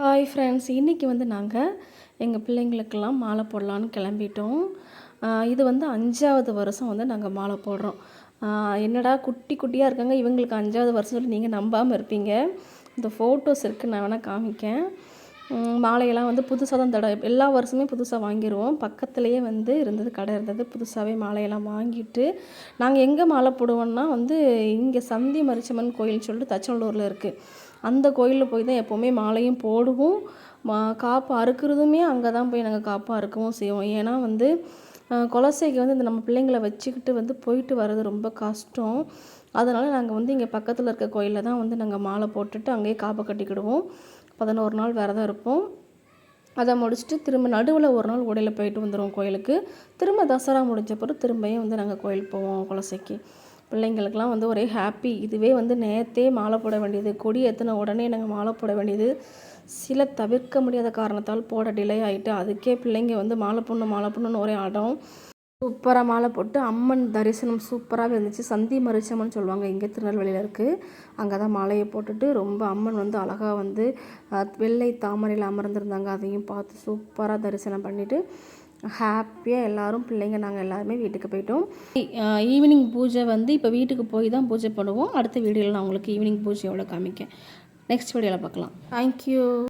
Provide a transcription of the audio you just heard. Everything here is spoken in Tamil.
ஹாய் ஃப்ரெண்ட்ஸ், இன்றைக்கி வந்து நாங்கள் எங்கள் பிள்ளைங்களுக்கெல்லாம் மாலை போடலான்னு கிளம்பிட்டோம். இது வந்து 5வது வருஷம் வந்து நாங்கள் மாலை போடுறோம். என்னடா குட்டி குட்டியாக இருக்காங்க, இவங்களுக்கு 5வது வருஷம் சொல்லி நீங்கள் நம்பாமல் இருப்பீங்க. இந்த ஃபோட்டோஸ் இருக்குது, நான் வேணால் காமிக்கேன். மாலையெல்லாம் வந்து புதுசாக தான் எல்லா வருஷமே புதுசாக வாங்கிடுவோம். பக்கத்துலேயே வந்து கடை இருந்தது. புதுசாகவே மாலையெல்லாம் வாங்கிட்டு நாங்கள் எங்கே மாலை போடுவோன்னா வந்து இங்கே சந்தி மரிச்சம்மன் கோயில்னு சொல்லிட்டு தச்சநல்லூரில் இருக்குது. அந்த கோயிலில் போய் தான் எப்போவுமே மாலையும் போடுவோம். காப்பு அறுக்கிறதுமே அங்கே தான் போய் நாங்கள் காப்பு அறுக்கவும் செய்வோம். ஏன்னா வந்து குலசைக்கு வந்து இந்த நம்ம பிள்ளைங்களை வச்சுக்கிட்டு வந்து போயிட்டு வர்றது ரொம்ப கஷ்டம். அதனால் நாங்கள் வந்து இங்கே பக்கத்தில் இருக்க கோயிலில் தான் வந்து நாங்கள் மாலை போட்டுட்டு அங்கேயே காப்பை கட்டிக்கிடுவோம். 11 நாள் விரதம் இருப்போம். அதை முடிச்சுட்டு திரும்ப நடுவில் ஒரு நாள் உடையில் போயிட்டு வந்துடுவோம் கோயிலுக்கு. திரும்ப தசரா முடிஞ்ச பிறகு திரும்பியும் வந்து நாங்கள் கோயில் போவோம் குலசைக்கு. பிள்ளைங்களுக்கெல்லாம் வந்து ஒரே ஹாப்பி. இதுவே வந்து நேற்றே மாலை போட வேண்டியது, கொடி ஏற்றின உடனே நாங்கள் மாலை போட வேண்டியது. சில தவிர்க்க முடியாத காரணத்தால் போட டிலே ஆகிட்டு அதுக்கே பிள்ளைங்க வந்து மாலை போடணுன்னு ஒரே ஆடம். சூப்பராக மாலை போட்டு அம்மன் தரிசனம் சூப்பராகவே இருந்துச்சு. சந்தி மரிச்சம்மன் சொல்லுவாங்க, இங்கே திருநெல்வேலியில் இருக்குது. அங்கே தான் மாலையை போட்டுட்டு ரொம்ப அம்மன் வந்து அழகாக வந்து வெள்ளை தாமரையில் அமர்ந்திருந்தாங்க. அதையும் பார்த்து சூப்பராக தரிசனம் பண்ணிவிட்டு ஹாப்பியாக எல்லோரும் பிள்ளைங்க நாங்கள் எல்லாருமே வீட்டுக்கு போயிட்டோம். ஈவினிங் பூஜை வந்து இப்போ வீட்டுக்கு போய் தான் பூஜை பண்ணுவோம். அடுத்த வீடியோவில் நான் உங்களுக்கு ஈவினிங் பூஜையோட காமிக்கேன். நெக்ஸ்ட் வீடியோவில் பார்க்கலாம். தேங்க்யூ.